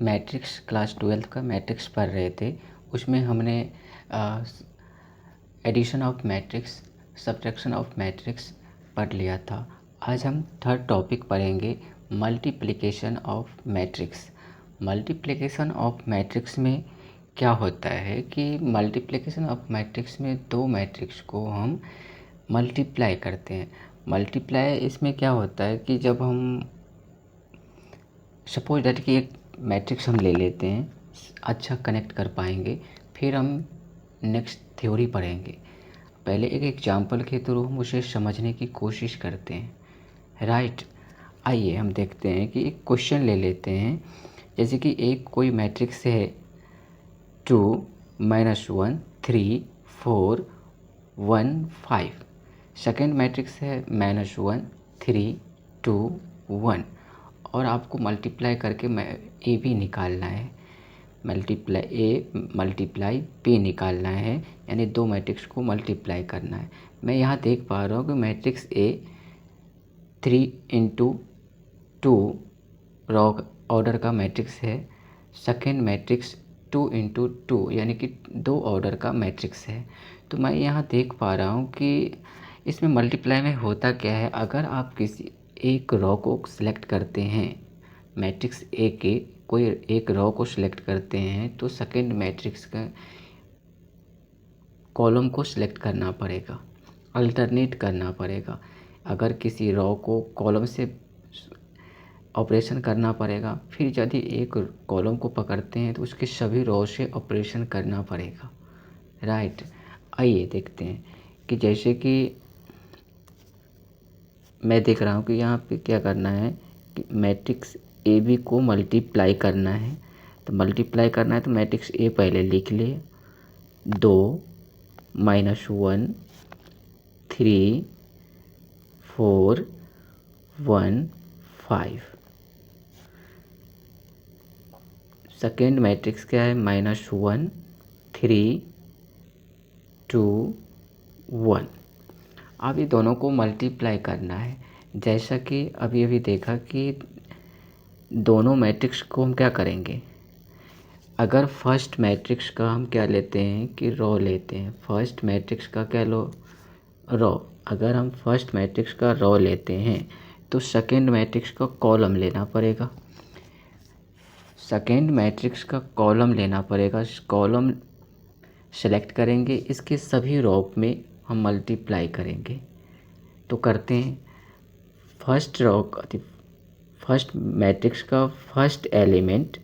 Matrix class 12 का matrix पढ़ रहे थे। उसमें हमने addition of matrix, subtraction of matrix पढ़ लिया था। आज हम थर्ड टॉपिक पढ़ेंगे, multiplication of matrix. Multiplication of matrix में क्या होता है कि मल्टीप्लिकेशन ऑफ मैट्रिक्स में दो मैट्रिक्स को हम मल्टीप्लाई करते हैं। मल्टीप्लाई इसमें क्या होता है कि जब हम सपोज दैट कि एक मैट्रिक्स हम ले लेते हैं, अच्छा कनेक्ट कर पाएंगे, फिर हम नेक्स्ट थ्योरी पढ़ेंगे। पहले एक एग्जाम्पल के थ्रू हम उसे समझने की कोशिश करते हैं, राइट। आइए हम देखते हैं कि एक क्वेश्चन ले लेते हैं। जैसे कि एक कोई मैट्रिक्स है 2 -1 3 4 1 5। सेकेंड मैट्रिक्स है -1 3 2 1, और आपको मल्टीप्लाई करके ए भी निकालना है। मल्टीप्लाई ए मल्टीप्लाई बी निकालना है, यानी दो मैट्रिक्स को मल्टीप्लाई करना है। मैं यहाँ देख पा रहा हूँ कि मैट्रिक्स ए 3 × 2 रॉ ऑर्डर का मैट्रिक्स है। सेकेंड मैट्रिक्स 2 × 2 यानी कि 2 ऑर्डर का मैट्रिक्स है। तो मैं यहाँ देख पा रहा हूँ कि इसमें मल्टीप्लाई में होता क्या है। अगर आप किसी एक रॉ को सिलेक्ट करते हैं, मैट्रिक्स ए के कोई एक रॉ को सिलेक्ट करते हैं, तो सेकेंड मैट्रिक्स का कॉलम को सिलेक्ट करना पड़ेगा, अल्टरनेट करना पड़ेगा। अगर किसी रॉ को कॉलम से ऑपरेशन करना पड़ेगा, फिर यदि एक कॉलम को पकड़ते हैं तो उसके सभी रॉ से ऑपरेशन करना पड़ेगा, राइट। आइए देखते हैं कि जैसे कि मैं देख रहा हूँ कि यहाँ पे क्या करना है कि मैट्रिक्स ए बी को मल्टीप्लाई करना है। तो मल्टीप्लाई करना है तो मैट्रिक्स ए पहले लिख ले, 2 -1 3 4 1 5। सेकेंड मैट्रिक्स क्या है, -1 3 2 1। अब ये दोनों को मल्टीप्लाई करना है। जैसा कि अभी अभी देखा कि दोनों मैट्रिक्स को हम क्या करेंगे, अगर फर्स्ट मैट्रिक्स का हम क्या लेते हैं कि रॉ लेते हैं। फर्स्ट मैट्रिक्स का क्या लो, रॉ। अगर हम फर्स्ट मैट्रिक्स का रॉ लेते हैं तो सेकेंड मैट्रिक्स का कॉलम लेना पड़ेगा। सेकेंड मैट्रिक्स का कॉलम लेना पड़ेगा। कॉलम सेलेक्ट करेंगे, इसके सभी रॉ में हम मल्टीप्लाई करेंगे। तो करते हैं, फर्स्ट मैट्रिक्स का फर्स्ट एलिमेंट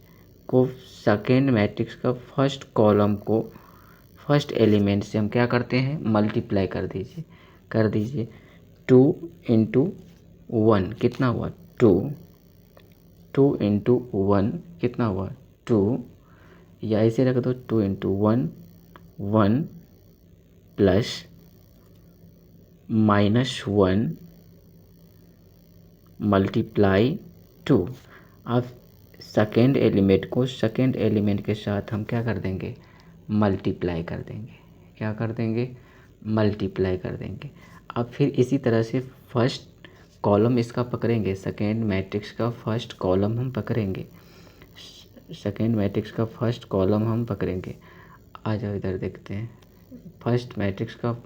को सेकेंड मैट्रिक्स का फर्स्ट कॉलम को फर्स्ट एलिमेंट से हम क्या करते हैं, मल्टीप्लाई कर दीजिए। 2 × 1 कितना हुआ, 2। 2 × 1 कितना हुआ, 2। या ऐसे रख दो, 2 × 1 1 प्लस -1 मल्टीप्लाई 2। अब सेकेंड एलिमेंट को सेकेंड एलिमेंट के साथ हम क्या कर देंगे, मल्टीप्लाई कर देंगे। क्या कर देंगे, मल्टीप्लाई कर देंगे। अब फिर इसी तरह से फर्स्ट कॉलम इसका पकड़ेंगे, सेकेंड मैट्रिक्स का फर्स्ट कॉलम हम पकड़ेंगे। सेकेंड मैट्रिक्स का फर्स्ट कॉलम हम पकड़ेंगे। आ जाओ इधर देखते हैं। फर्स्ट मैट्रिक्स का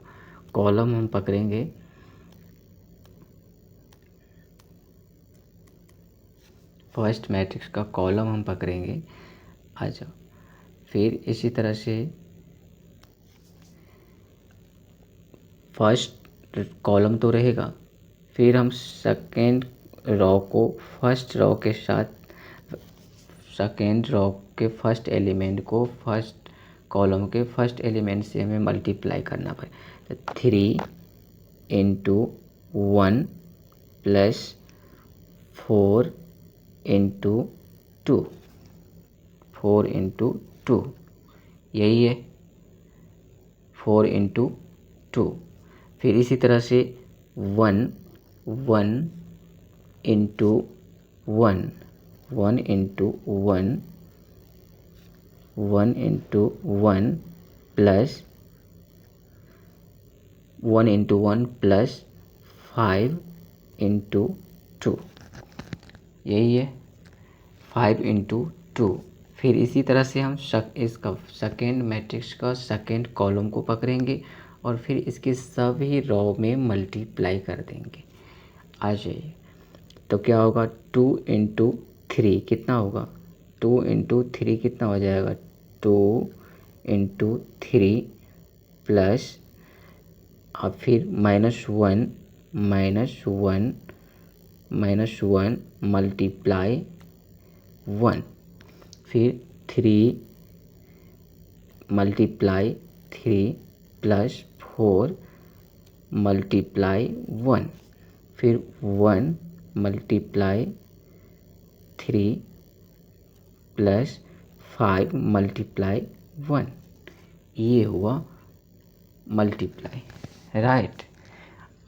कॉलम हम पकड़ेंगे, फर्स्ट मैट्रिक्स का कॉलम हम पकड़ेंगे। आ जाओ, फिर इसी तरह से फर्स्ट कॉलम तो रहेगा, फिर हम सेकेंड रॉ को फर्स्ट रॉ के साथ, सेकेंड रॉ के फर्स्ट एलिमेंट को फर्स्ट कॉलम के फर्स्ट एलिमेंट से हमें मल्टीप्लाई करना पड़ेगा। तो 3 × 1 प्लस 4 × 2, 4 × 2, यही है 4 × 2। फिर इसी तरह से 1 1 × 1 1 × 1 1 × 1 प्लस 1 × 1 प्लस 5 × 2, यही है 5 × 2। फिर इसी तरह से हम इसका सेकेंड मैट्रिक्स का सेकेंड कॉलम को पकड़ेंगे और फिर इसके सभी रो में मल्टीप्लाई कर देंगे। आ जाइए, तो क्या होगा, 2 × 3 कितना होगा, 2 × 3 कितना हो जाएगा, 2 × 3 प्लस, अब फिर -1 मल्टीप्लाई 1, फिर 3 मल्टीप्लाई 3 प्लस 4 मल्टीप्लाई 1, फिर 1 मल्टीप्लाई 3 प्लस 5 मल्टीप्लाई 1, ये हुआ मल्टीप्लाई, राइट।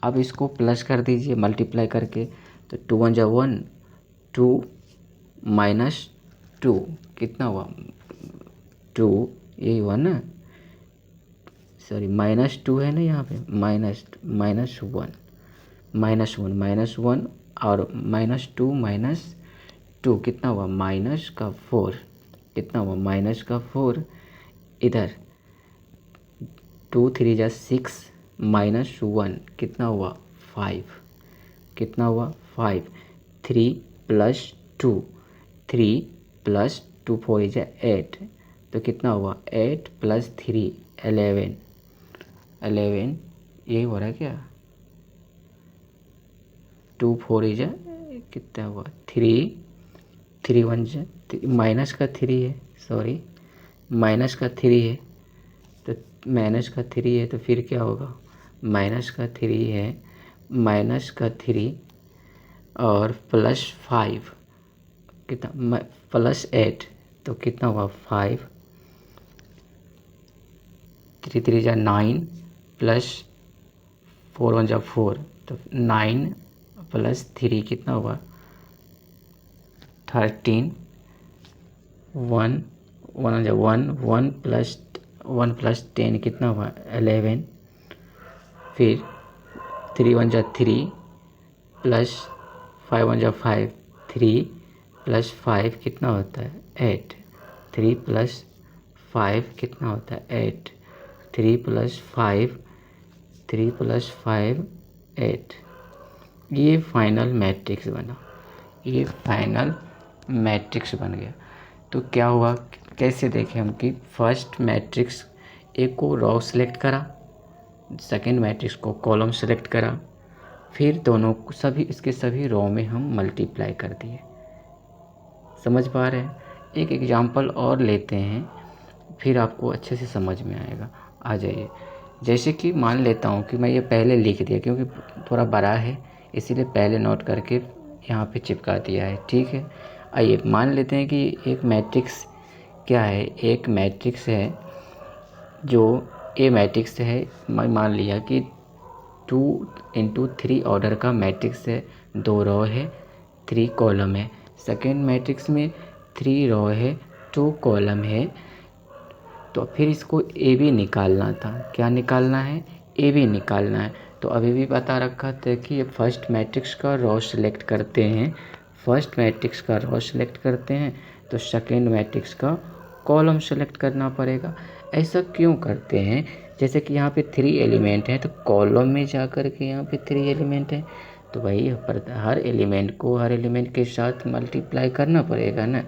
अब इसको प्लस कर दीजिए मल्टीप्लाई करके, तो 2 × 1 = 1, 2 - 2 कितना हुआ, 2, यही हुआ ना, सॉरी -2 है ना यहाँ पे, -1 और -2 कितना हुआ, -4, कितना हुआ, -4, इधर 2 × 3 = 6, -1 कितना हुआ, 5, कितना हुआ, 5, 3 + 2, 3 + 2 4 = 8, तो कितना हुआ, 8 + 3 11, यही हो रहा है क्या, 2 4 कितना हुआ, 3 3 1 माइनस का 3 है, सॉरी माइनस का 3 है, तो -3 है, तो फिर क्या होगा, -3 है, -3 और +5 कितना, +8, तो कितना हुआ, 5, 3 3 = 9 प्लस 4 1 = 4, तो 9 + 3 कितना हुआ, 13, 1 1 = 1, 1 + 10 कितना हुआ, 11, फिर 3 1 = 3 प्लस 5 1 = 5, 3 + 5 कितना होता है, 8, 3 + 5 कितना होता है, 8, 3 + 5 8, ये फाइनल मैट्रिक्स बना, ये फाइनल मैट्रिक्स बन गया। तो क्या हुआ, कैसे देखें हम कि फर्स्ट मैट्रिक्स एक को रो सेलेक्ट करा, सेकेंड मैट्रिक्स को कॉलम सेलेक्ट करा, फिर दोनों सभी इसके सभी रो में हम मल्टीप्लाई कर दिए। समझ पा रहे हैं, एक एग्जांपल और लेते हैं, फिर आपको अच्छे से समझ में आएगा। आ जाइए, जैसे कि मान लेता हूँ कि मैं ये पहले लिख दिया, क्योंकि थोड़ा बड़ा है इसीलिए पहले नोट करके यहाँ पे चिपका दिया है, ठीक है। आइए मान लेते हैं कि एक मैट्रिक्स क्या है, एक मैट्रिक्स है जो ए मैट्रिक्स है, मैं मान लिया कि 2 × 3 ऑर्डर का मैट्रिक्स है, 2 रो है 3 कॉलम है। सेकेंड मैट्रिक्स में 3 रो है 2 कॉलम है, तो फिर इसको ए बी निकालना था। क्या निकालना है, ए बी निकालना है। तो अभी भी बता रखा था कि फर्स्ट मैट्रिक्स का रो सेलेक्ट करते हैं, फर्स्ट मैट्रिक्स का रो सेलेक्ट करते हैं तो सेकेंड मैट्रिक्स का कॉलम सेलेक्ट करना पड़ेगा। ऐसा क्यों करते हैं, जैसे कि यहाँ पे 3 एलिमेंट हैं तो कॉलम में जा कर के यहाँ पे 3 एलिमेंट हैं, तो भाई हर एलिमेंट को हर एलिमेंट के साथ मल्टीप्लाई करना पड़ेगा ना।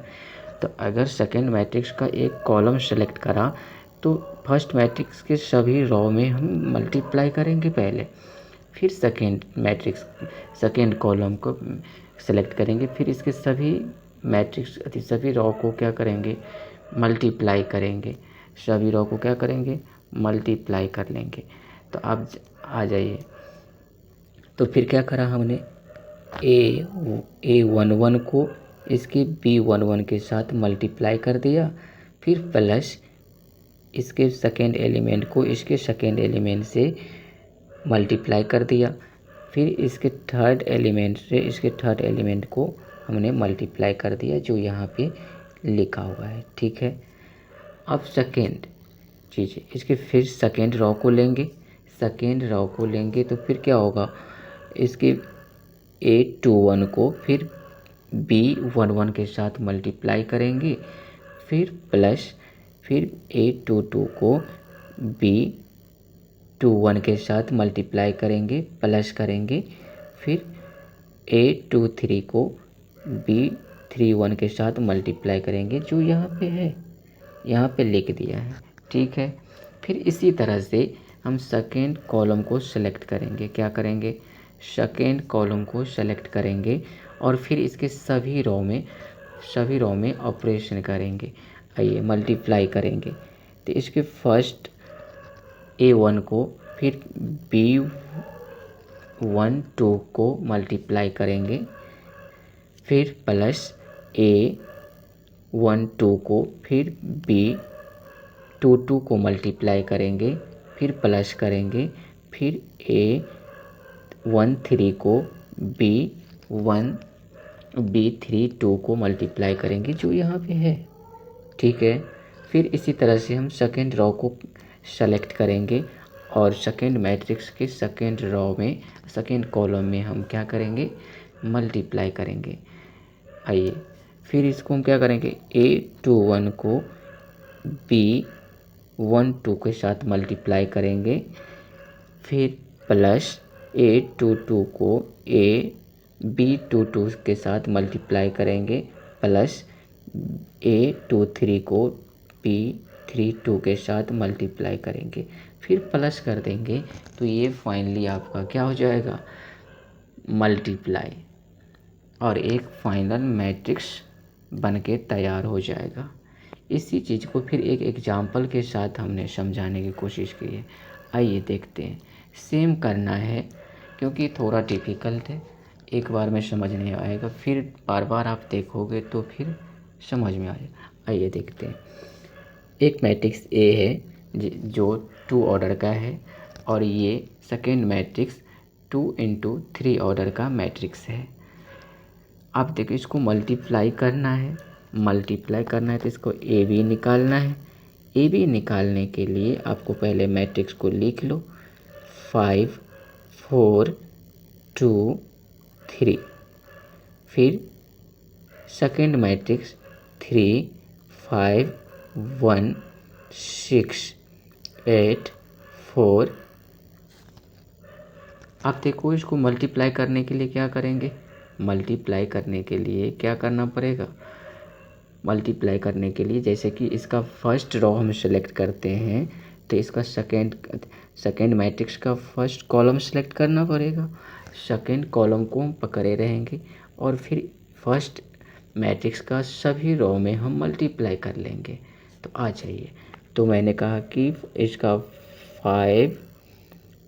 तो अगर सेकेंड मैट्रिक्स का एक कॉलम सेलेक्ट करा तो फर्स्ट मैट्रिक्स के सभी रो में हम मल्टीप्लाई करेंगे पहले, फिर सेकेंड कॉलम को सेलेक्ट करेंगे, फिर इसके सभी मैट्रिक्स सभी रो को क्या करेंगे, मल्टीप्लाई करेंगे, सभी रो को क्या करेंगे, मल्टीप्लाई कर लेंगे। तो अब आ जाइए, तो फिर क्या करा हमने, A11 को इसके B11 के साथ मल्टीप्लाई कर दिया, फिर प्लस इसके सेकेंड एलिमेंट को इसके सेकेंड एलिमेंट से मल्टीप्लाई कर दिया, फिर इसके थर्ड एलिमेंट से इसके थर्ड एलिमेंट को हमने मल्टीप्लाई कर दिया, जो यहाँ पे लिखा हुआ है, ठीक है। अब सेकेंड चीज़ इसके फिर सेकेंड रो को लेंगे, सेकेंड रो को लेंगे तो फिर क्या होगा, इसके A21 को फिर B11 के साथ मल्टीप्लाई करेंगे, फिर प्लस, फिर A22 को B21 के साथ मल्टीप्लाई करेंगे, प्लस करेंगे, फिर A23 को B31 के साथ मल्टीप्लाई करेंगे, जो यहाँ पे है, यहाँ पे लिख दिया है, ठीक है। फिर इसी तरह से हम सेकेंड कॉलम को सेलेक्ट करेंगे। क्या करेंगे? सेकेंड कॉलम को सेलेक्ट करेंगे और फिर इसके सभी रो में ऑपरेशन करेंगे। आइए मल्टीप्लाई करेंगे, तो इसके फर्स्ट A1 को फिर B12 को मल्टीप्लाई करेंगे, फिर प्लस A12 को फिर B22 को मल्टीप्लाई करेंगे, फिर प्लस करेंगे, फिर A13 को B32 को मल्टीप्लाई करेंगे, जो यहाँ पे है, ठीक है। फिर इसी तरह से हम सेकेंड रो को सेलेक्ट करेंगे और सेकेंड मैट्रिक्स के सेकेंड रो में, सेकेंड कॉलम में हम क्या करेंगे? मल्टीप्लाई करेंगे। आइए फिर इसको हम क्या करेंगे? A21 को B12 के साथ मल्टीप्लाई करेंगे, फिर प्लस A22 को B22 के साथ मल्टीप्लाई करेंगे, प्लस A23 को B32 के साथ मल्टीप्लाई करेंगे, फिर प्लस कर देंगे, तो ये फाइनली आपका क्या हो जाएगा? मल्टीप्लाई, और एक फाइनल मैट्रिक्स बन के तैयार हो जाएगा। इसी चीज़ को फिर एक एग्जाम्पल के साथ हमने समझाने की कोशिश की है। आइए देखते हैं। सेम करना है क्योंकि थोड़ा डिफ़िकल्ट है, एक बार में समझ नहीं आएगा, फिर बार बार आप देखोगे तो फिर समझ में आएगा। आइए देखते हैं। एक मैट्रिक्स A है जो 2 ऑर्डर का है और ये सेकेंड मैट्रिक्स 2 × 3 ऑर्डर का मैट्रिक्स है। अब देखो इसको मल्टीप्लाई करना है, तो इसको AB निकालना है। AB निकालने के लिए आपको पहले मैट्रिक्स को लिख लो, 5 4 2 3, फिर सेकेंड मैट्रिक्स 3 5 1 6 8 4। अब देखो इसको मल्टीप्लाई करने के लिए क्या करेंगे? मल्टीप्लाई करने के लिए क्या करना पड़ेगा? मल्टीप्लाई करने के लिए जैसे कि इसका फर्स्ट रो हम सेलेक्ट करते हैं, तो इसका सेकेंड मैट्रिक्स का फर्स्ट कॉलम सेलेक्ट करना पड़ेगा। सेकेंड कॉलम को हम पकड़े रहेंगे और फिर फर्स्ट मैट्रिक्स का सभी रो में हम मल्टीप्लाई कर लेंगे। तो आ जाइए, तो मैंने कहा कि इसका 5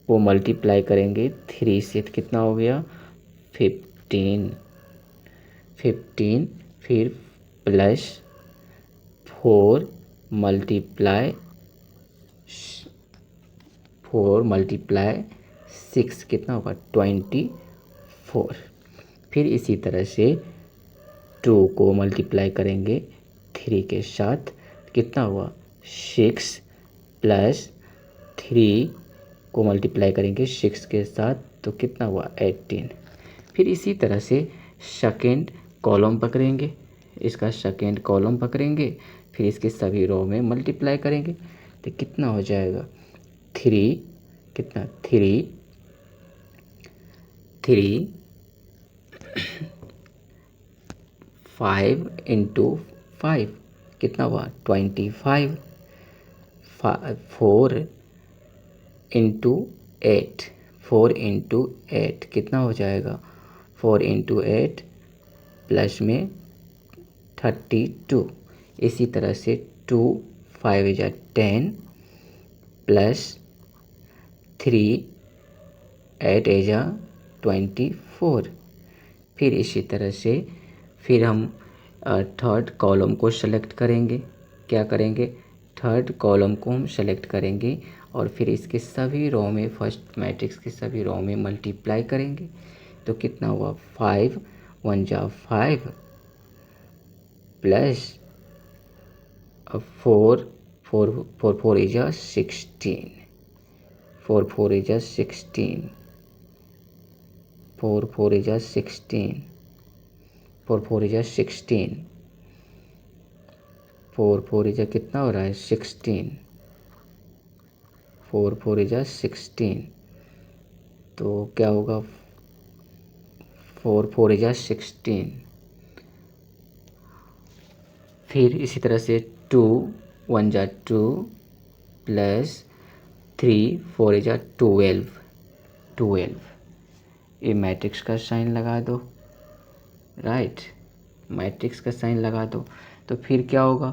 को मल्टीप्लाई करेंगे 3 से, तो कितना हो गया? 15, फिर प्लस 4 मल्टीप्लाई 6, कितना होगा? 24। फिर इसी तरह से 2 को मल्टीप्लाई करेंगे 3 के साथ, कितना हुआ? 6 प्लस 3 को मल्टीप्लाई करेंगे 6 के साथ, तो कितना हुआ? 18। फिर इसी तरह से सेकेंड कॉलम पकड़ेंगे, इसका सेकेंड कॉलम पकड़ेंगे, फिर इसके सभी रो में मल्टीप्लाई करेंगे, तो कितना हो जाएगा? 3 कितना? 3 5 × 5 कितना हुआ? 25। 4 × 8 कितना हो जाएगा? 4 × 8 प्लस में 32। इसी तरह से 2 5 × 10 प्लस 3 8 × 24। फिर इसी तरह से फिर हम थर्ड कॉलम को सेलेक्ट करेंगे। क्या करेंगे? थर्ड कॉलम को हम सेलेक्ट करेंगे और फिर इसके सभी रो में, फर्स्ट मैट्रिक्स के सभी रो में मल्टीप्लाई करेंगे, तो कितना हुआ? 5 1 × 5 प्लस 4 4 4 × 16, 4 4 × 16, 4 4 × 16, 4 4 इज 16, 4 4 इज कितना हो रहा है 16, 4 4 इज 16, तो क्या होगा 4 4 इज 16। फिर इसी तरह से 2 1 जा 2 प्लस 3 4 इज 12, 12। ये मैट्रिक्स का साइन लगा दो, राइट, मैट्रिक्स का साइन लगा दो। तो फिर क्या होगा,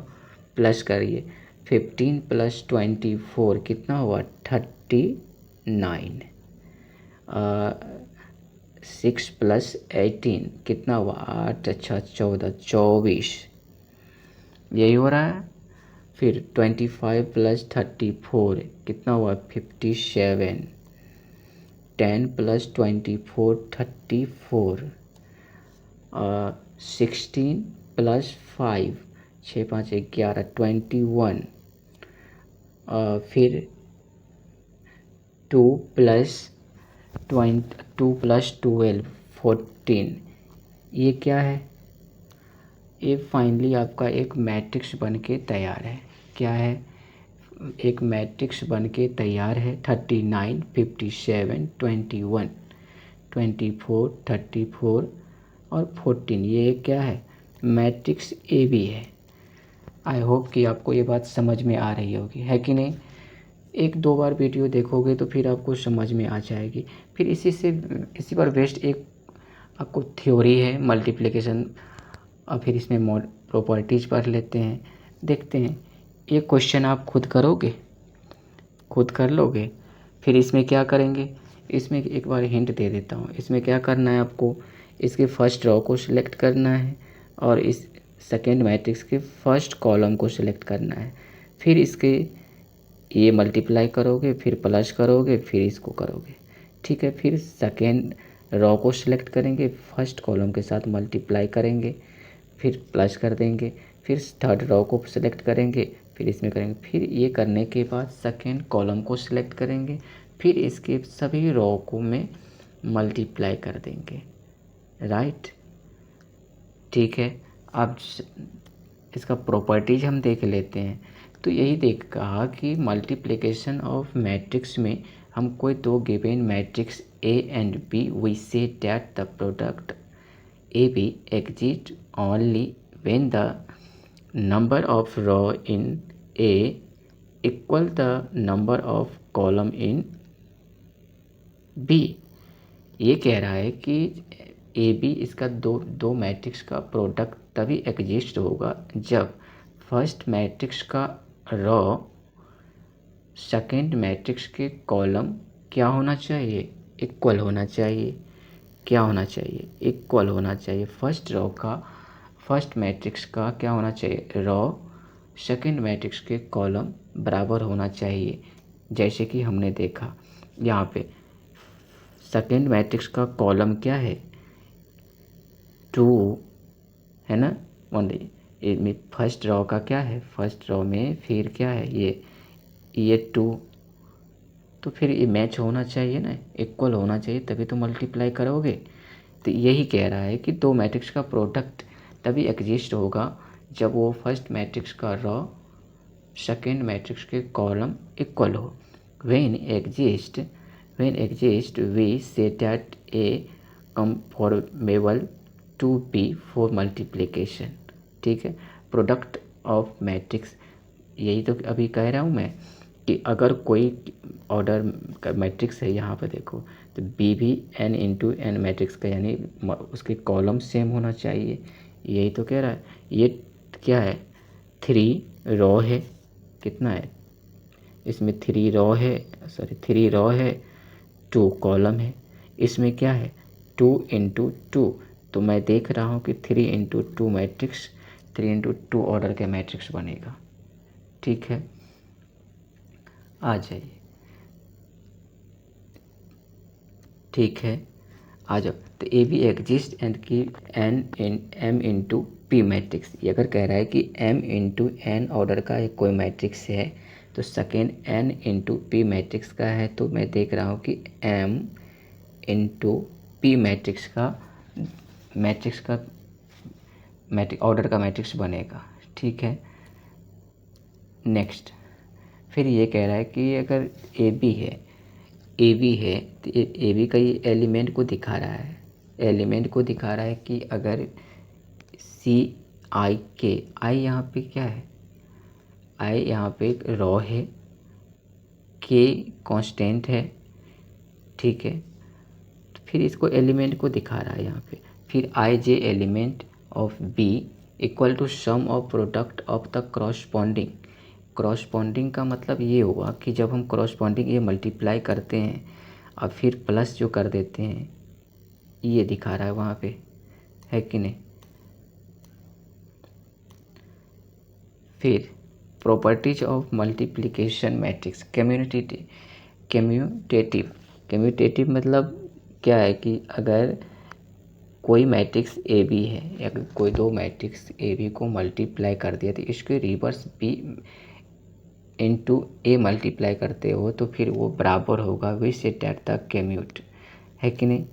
प्लस करिए, 15 प्लस 24 कितना हुआ 39, 6 प्लस 18 कितना हुआ 8 अच्छा 14, 24, यही हो रहा है। फिर 25 प्लस 34 कितना हुआ 57, 10 प्लस 24 34, 16 प्लस 5 6 5 11 21, फिर 2 प्लस 12 14, ये क्या है, ये फाइनली आपका एक मैट्रिक्स बन के तैयार है। क्या है, एक मैट्रिक्स बन के तैयार है। 39 57 21 24 34 और 14, ये क्या है मैट्रिक्स ए बी है। आई होप कि आपको ये बात समझ में आ रही होगी, है कि नहीं। एक दो बार वीडियो देखोगे तो फिर आपको समझ में आ जाएगी। फिर इसी पर बेस्ड एक आपको थ्योरी है मल्टीप्लिकेशन, और फिर इसमें प्रॉपर्टीज पढ़ लेते हैं, देखते हैं। ये क्वेश्चन आप खुद करोगे, खुद कर लोगे। फिर इसमें क्या करेंगे, इसमें एक बार हिंट दे देता हूँ। इसमें क्या करना है आपको, इसके फर्स्ट रो को सिलेक्ट करना है और इस सेकेंड मैट्रिक्स के फर्स्ट कॉलम को सिलेक्ट करना है। फिर इसके ये मल्टीप्लाई करोगे, फिर प्लस करोगे, फिर इसको करोगे, ठीक है। फिर सेकेंड रो को सिलेक्ट करेंगे, फर्स्ट कॉलम के साथ मल्टीप्लाई करेंगे, फिर प्लस कर देंगे, फिर थर्ड रो को सिलेक्ट करेंगे, फिर इसमें करेंगे। फिर ये करने के बाद सेकेंड कॉलम को सिलेक्ट करेंगे, फिर इसके सभी रो को में मल्टीप्लाई कर देंगे, राइट, ठीक है। अब इसका प्रॉपर्टीज हम देख लेते हैं। तो यही देख कहा कि मल्टीप्लिकेशन ऑफ मैट्रिक्स में हम कोई दो given matrix A and B, we say that the product A B exist only when the number of row in A equal the number of column in B. ये कह रहा है कि A B इसका दो मैट्रिक्स का product तभी exist होगा जब फर्स्ट मैट्रिक्स का रो सेकेंड मैट्रिक्स के कॉलम क्या होना चाहिए, इक्वल होना चाहिए। क्या होना चाहिए, इक्वल होना चाहिए। फर्स्ट रो का फर्स्ट मैट्रिक्स का क्या होना चाहिए, रो सेकेंड मैट्रिक्स के कॉलम बराबर होना चाहिए। जैसे कि हमने देखा यहाँ पे सेकेंड मैट्रिक्स का कॉलम क्या है 2 है ना, में फर्स्ट रो का क्या है, फर्स्ट रो में फिर क्या है ये 2, तो फिर ये मैच होना चाहिए ना, इक्वल होना चाहिए, तभी तो मल्टीप्लाई करोगे। तो यही कह रहा है कि दो मैट्रिक्स का प्रोडक्ट तभी एग्जिस्ट होगा जब वो फर्स्ट मैट्रिक्स का रो सेकेंड मैट्रिक्स के कॉलम इक्वल हो। When exist we say that A conformable to B for multiplication, ठीक है। प्रोडक्ट ऑफ मैट्रिक्स, यही तो अभी कह रहा हूँ मैं कि अगर कोई ऑर्डर का मैट्रिक्स है, यहाँ पर देखो, तो बी भी n इंटू एन मैट्रिक्स का, यानी उसके कॉलम सेम होना चाहिए। यही तो कह रहा है। ये क्या है 3 रो है, कितना है इसमें 3 रो है, 3 रो है 2 कॉलम है। इसमें क्या है 2 इंटू 2, तो मैं देख रहा हूँ कि 3 इंटू 2 मैट्रिक्स, 3 इंटू 2 ऑर्डर का मैट्रिक्स बनेगा, ठीक है। आ जाइए, ठीक है, आ जाओ। तो ए बी एग्जिस्ट एंड की एम इंटू पी मैट्रिक्स, ये अगर कह रहा है कि m इंटू एन ऑर्डर का एक कोई मैट्रिक्स है, तो second n into P matrix का है, तो मैं देख रहा हूँ कि m इंटू पी मैट्रिक्स का ऑर्डर का मैट्रिक्स बनेगा। ठीक है। नेक्स्ट, फिर ये कह रहा है कि अगर ए बी है तो ए बी का ये एलिमेंट को दिखा रहा है कि अगर सी आई के, आई यहाँ पे क्या है, आई यहाँ पे एक रॉ है, के कांस्टेंट है। ठीक है। फिर इसको एलिमेंट को दिखा रहा है यहाँ पे। फिर i j element of B equal to sum of product of the corresponding का मतलब ये हुआ कि जब हम क्रॉसपॉन्डिंग ये मल्टीप्लाई करते हैं और फिर प्लस जो कर देते हैं, ये दिखा रहा है वहाँ पे, है कि नहीं। फिर properties of multiplication matrix, commutative मतलब क्या है कि अगर कोई मैट्रिक्स ए बी है या कोई दो मैट्रिक्स ए बी को मल्टीप्लाई कर दिया तो इसके reverse B into A multiply करते हो तो फिर वो बराबर होगा we set that the commute, है कि नहीं।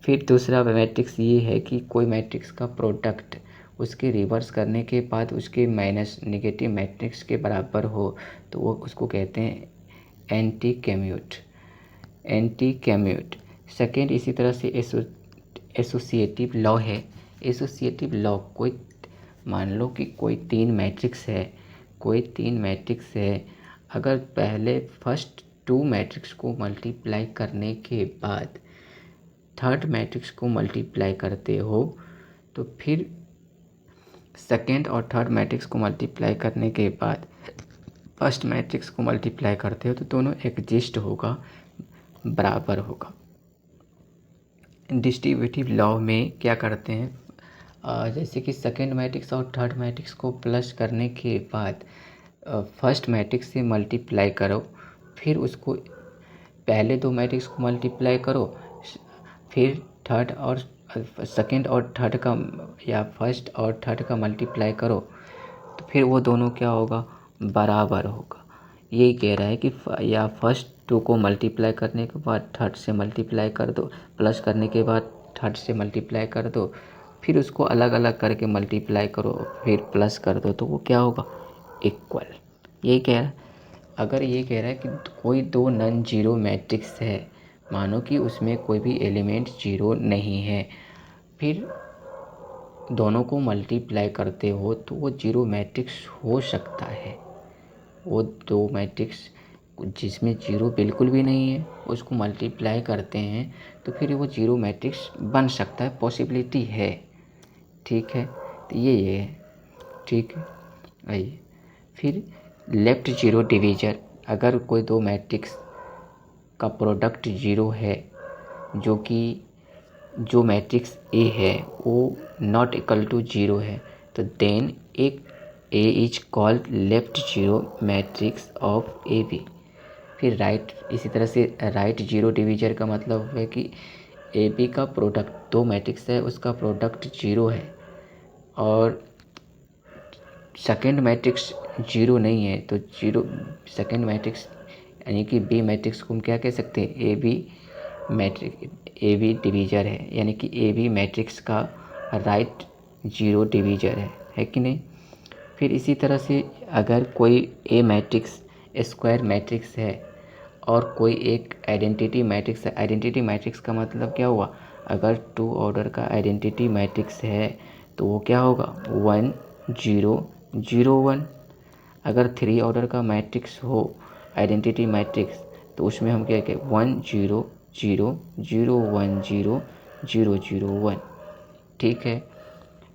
फिर दूसरा मैट्रिक्स ये है कि कोई मैट्रिक्स का प्रोडक्ट उसके रिवर्स करने के बाद उसके माइनस नेगेटिव मैट्रिक्स के बराबर हो तो वो उसको कहते हैं एंटी कैम्यूट। सेकेंड, इसी तरह से एसोसिएटिव लॉ है। एसोसिएटिव लॉ, कोई मान लो कि कोई तीन मैट्रिक्स है, अगर पहले फर्स्ट टू मैट्रिक्स को मल्टीप्लाई करने के बाद थर्ड मैट्रिक्स को मल्टीप्लाई करते हो तो फिर सेकेंड और थर्ड मैट्रिक्स को मल्टीप्लाई करने के बाद फर्स्ट मैट्रिक्स को मल्टीप्लाई करते हो तो दोनों एग्जिस्ट होगा, बराबर होगा। डिस्ट्रीब्यूटिव लॉ में क्या करते हैं, जैसे कि सेकेंड मैट्रिक्स और थर्ड मैट्रिक्स को प्लस करने के बाद फर्स्ट मैट्रिक्स से मल्टीप्लाई करो, फिर उसको पहले दो मैट्रिक्स को मल्टीप्लाई करो, फिर थर्ड और सेकेंड और थर्ड का या फर्स्ट और थर्ड का मल्टीप्लाई करो तो फिर वो दोनों क्या होगा, बराबर होगा। यही कह रहा है कि या फर्स्ट टू को मल्टीप्लाई करने के बाद थर्ड से मल्टीप्लाई कर दो, प्लस करने के बाद थर्ड से मल्टीप्लाई कर दो, फिर उसको अलग अलग करके मल्टीप्लाई करो, फिर प्लस कर दो तो वो क्या होगा, इक्वल। यही कह रहा है। अगर ये कह रहा है कि कोई दो नॉन जीरो मैट्रिक्स है, मानो कि उसमें कोई भी एलिमेंट जीरो नहीं है, फिर दोनों को मल्टीप्लाई करते हो तो वो जीरो मैट्रिक्स हो सकता है। वो दो मैट्रिक्स जिसमें जीरो बिल्कुल भी नहीं है उसको मल्टीप्लाई करते हैं तो फिर वो जीरो मैट्रिक्स बन सकता है, पॉसिबिलिटी है। ठीक है, तो ये है। ठीक है, आइए फिर लेफ्ट जीरो डिवीजर, अगर कोई दो मैट्रिक्स का प्रोडक्ट जीरो है, जो कि जो मैट्रिक्स ए है वो नॉट इक्वल टू जीरो है, तो देन एक A is called left zero matrix of A B. फिर राइट, इसी तरह से राइट जीरो डिवीजर का मतलब है कि ए बी का प्रोडक्ट, दो मैट्रिक्स है उसका प्रोडक्ट जीरो है और सेकेंड मैट्रिक्स जीरो नहीं है, तो जीरो सेकेंड मैट्रिक्स यानी कि बी मैट्रिक्स को हम क्या कह सकते हैं, ए बी डिवीजर है, यानी कि ए बी मैट्रिक्स का राइट जीरो डिवीजर है कि नहीं। फिर इसी तरह से अगर कोई ए मैट्रिक्स स्क्वायर मैट्रिक्स है और कोई एक आइडेंटिटी मैट्रिक्स है, आइडेंटिटी मैट्रिक्स का मतलब क्या हुआ, अगर टू ऑर्डर का आइडेंटिटी मैट्रिक्स है तो वो क्या होगा, 1 0 0 1। अगर थ्री ऑर्डर का मैट्रिक्स हो आइडेंटिटी मैट्रिक्स तो उसमें हम क्या कहें, 1 0 0 0 1 0 0 0 1। ठीक है।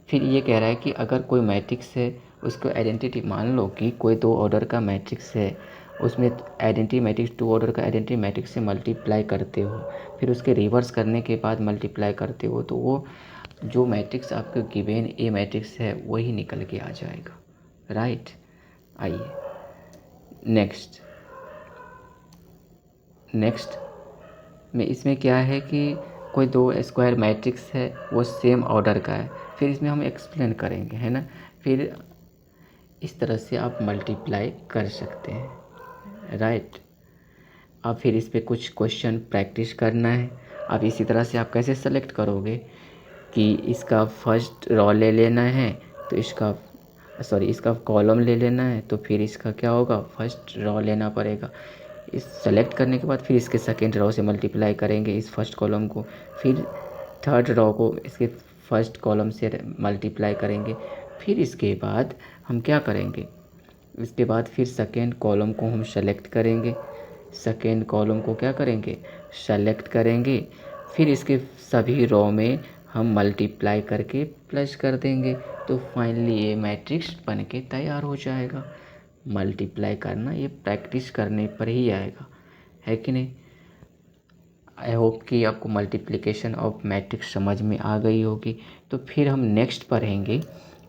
फिर ये कह रहा है कि अगर कोई मैट्रिक्स है उसको आइडेंटिटी, मान लो कि कोई दो ऑर्डर का मैट्रिक्स है उसमें आइडेंटिटी मैट्रिक्स टू ऑर्डर का आइडेंटिटी मैट्रिक्स से मल्टीप्लाई करते हो, फिर उसके रिवर्स करने के बाद मल्टीप्लाई करते हो तो वो जो मैट्रिक्स आपको गिवन ए मैट्रिक्स है वही निकल के आ जाएगा, राइट। आइए नेक्स्ट में इसमें क्या है कि कोई दो स्क्वायर मैट्रिक्स है वो सेम ऑर्डर का है, फिर इसमें हम एक्सप्लेन करेंगे, है ना। फिर इस तरह से आप मल्टीप्लाई कर सकते हैं, राइट। अब फिर इस पे कुछ क्वेश्चन प्रैक्टिस करना है। अब इसी तरह से आप कैसे सेलेक्ट करोगे, कि इसका फर्स्ट रो ले लेना है, तो इसका कॉलम ले लेना है, तो फिर इसका क्या होगा, फर्स्ट रो लेना पड़ेगा। इस सेलेक्ट करने के बाद फिर इसके सेकेंड रो से मल्टीप्लाई करेंगे इस फर्स्ट कॉलम को, फिर थर्ड रो को इसके फर्स्ट कॉलम से मल्टीप्लाई करेंगे। फिर इसके बाद हम क्या करेंगे, इसके बाद फिर सेकेंड कॉलम को हम सेलेक्ट करेंगे, सेकेंड कॉलम को क्या करेंगे, सेलेक्ट करेंगे। फिर इसके सभी रो में हम मल्टीप्लाई करके प्लस कर देंगे, तो फाइनली ये मैट्रिक्स बन के तैयार हो जाएगा। मल्टीप्लाई करना ये प्रैक्टिस करने पर ही आएगा, है कि नहीं। आई होप कि आपको मल्टीप्लिकेशन ऑफ मैट्रिक्स समझ में आ गई होगी। तो फिर हम नेक्स्ट पढ़ेंगे,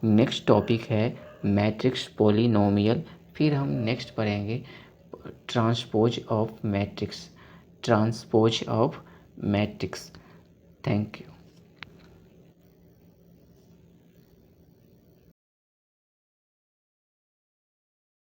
नेक्स्ट टॉपिक है मैट्रिक्स पॉलिनोमियल। फिर हम नेक्स्ट पढ़ेंगे transpose of matrix, transpose of matrix. Thank you.